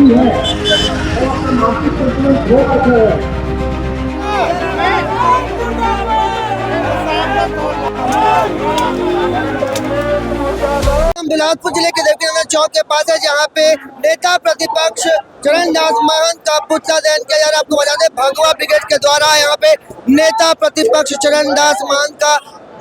बाकी है और अपना मानसिक संतुलन खो बैठे हैं। हम बिलासपुर जिले के देवकीनंदन चौक के पास है, जहाँ पे नेता प्रतिपक्ष चरणदास महंत का पुतला दहन किया जा रहा है। आपको बता दें, भगवा ब्रिगेड के द्वारा यहाँ पे नेता प्रतिपक्ष चरणदास महंत का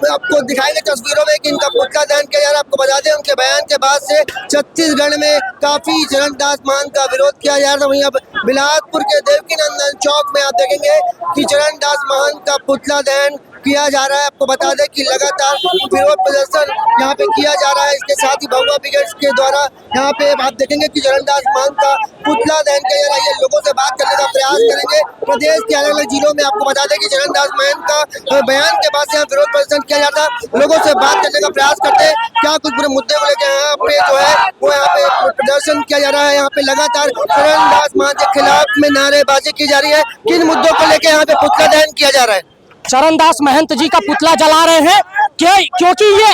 आपको दिखाएंगे तस्वीरों में कि इनका पुतला दहन किया जा रहा है। आपको बता दें, उनके बयान के बाद से छत्तीसगढ़ में काफी चरणदास महंत का विरोध किया जा रहा है। वहीं अब बिलासपुर के देवकीनंदन चौक में आप देखेंगे कि चरणदास महंत का पुतला दहन किया जा रहा है। आपको बता दें कि लगातार विरोध प्रदर्शन यहाँ पे किया जा रहा है। इसके साथ ही भगवा ब्रिगेड के द्वारा यहाँ पे आप देखेंगे कि चरणदास महंत का पुतला दहन किया जा रहा है। ये लोगों से बात करने का प्रयास करेंगे। प्रदेश के अलग अलग जिलों में आपको बता दें कि चरणदास महंत का बयान के बाद से यहाँ विरोध प्रदर्शन किया जाता है। लोगों से बात करने का प्रयास करते हैं, क्या कुछ बुरे मुद्दे को लेकर यहाँ पे जो है वो यहाँ पे प्रदर्शन किया जा रहा है। यहाँ पे लगातार चरणदास महंत के खिलाफ में नारेबाजी की जा रही है। किन मुद्दों को लेकर यहाँ पे पुतला दहन किया जा रहा है? चरणदास महंत जी का पुतला जला रहे हैं क्योंकि ये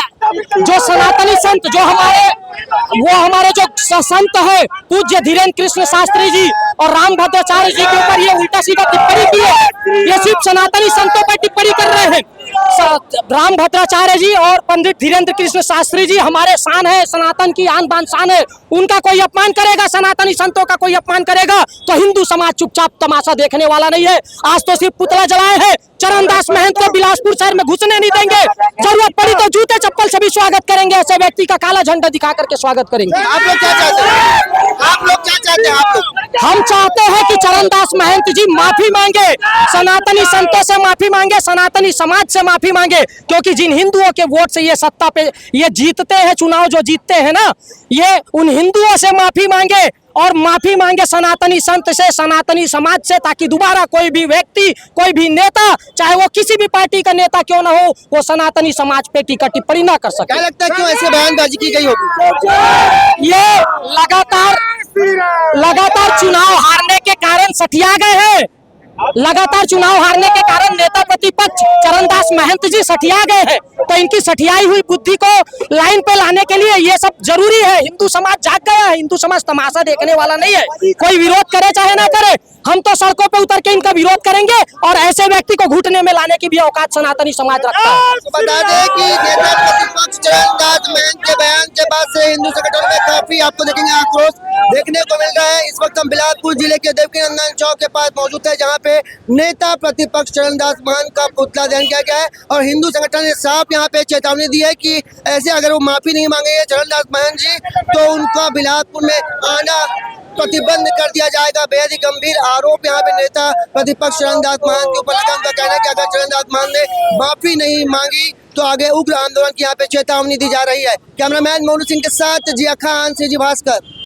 जो सनातनी संत जो हमारे जो संत है पूज्य धीरेन्द्र कृष्ण शास्त्री जी और रामभद्राचार्य जी के ऊपर ये उल्टा सीधा टिप्पणी की है। ये सिर्फ सनातनी संतों पर टिप्पणी कर रहे हैं। रामभद्राचार्य जी और पंडित धीरेन्द्र कृष्ण शास्त्री जी हमारे शान है, सनातन की आन बान शान है। उनका कोई अपमान करेगा, सनातनी संतों का कोई अपमान करेगा तो हिंदू समाज चुपचाप तमाशा देखने वाला नहीं है। आज तो सिर्फ पुतला जलाए हैं। चरणदास महंत को बिलासपुर शहर में घुसने नहीं देंगे। जरूरत पड़ी तो जूते चप्पल से भी स्वागत करेंगे। ऐसे व्यक्ति का काला झंडा दिखा करके स्वागत करेंगे। आप लोग क्या चाहते हैं? आप लोग क्या चाहते हैं? आप लोग हम चाहते हैं कि चरणदास महंत जी माफी मांगे, सनातनी संतों से माफी मांगे, सनातनी समाज से माफी मांगे। क्योंकि जिन हिंदुओं के वोट से ये सत्ता पे ये जीतते हैं, चुनाव जो जीतते हैं ना, ये उन हिंदुओं से माफी मांगे और माफी मांगे सनातनी संत से, सनातनी समाज से, ताकि दोबारा कोई भी व्यक्ति, कोई भी नेता, चाहे वो किसी भी पार्टी का नेता क्यों ना हो, वो सनातनी समाज पे टीका टिप्पणी ना कर सके। क्या लगता है क्यों ऐसे बयानबाजी की गई होगी? ये लगातार चुनाव हारने के कारण सठिया गए हैं। लगातार चुनाव हारने के कारण नेता प्रतिपक्ष चरणदास महंत जी सठिया गए हैं। तो इनकी सठियाई हुई बुद्धि को लाइन पे लाने के लिए ये सब जरूरी है। हिंदू समाज जाग गया है। हिंदू समाज तमाशा देखने वाला नहीं है। कोई विरोध करे चाहे ना करे, हम तो सड़कों पे उतर के इनका विरोध करेंगे और ऐसे व्यक्ति को घुटने में लाने की भी औकात सनातनी समाज रखता है। बता दें कि नेता प्रतिपक्ष चरणदास महंत के बयान के बाद से हिंदू संगठन में काफी आपको देखेंगे आक्रोश देखने को मिल रहा है। इस वक्त हम बिलासपुर जिले के देवकीनंदन चौक के पास मौजूद है, जहाँ पे नेता प्रतिपक्ष चरणदास महंत का पुतला दहन किया गया है और हिंदू संगठन ने साफ यहाँ पे चेतावनी दी है कि ऐसे अगर वो माफी नहीं मांगेंगे चरणदास महंत जी तो उनका बिलासपुर में आना प्रतिबंध कर दिया जाएगा। बेहद ही गंभीर आरोप यहाँ पे नेता प्रतिपक्ष चरणदास महंत के ऊपर लगा। उनका कहना है कि अगर चरणदास महंत ने माफी नहीं मांगी तो आगे उग्र आंदोलन की यहाँ पे चेतावनी दी जा रही है। कैमरामैन मोनू सिंह के साथ जिया खान, सीजी भास्कर।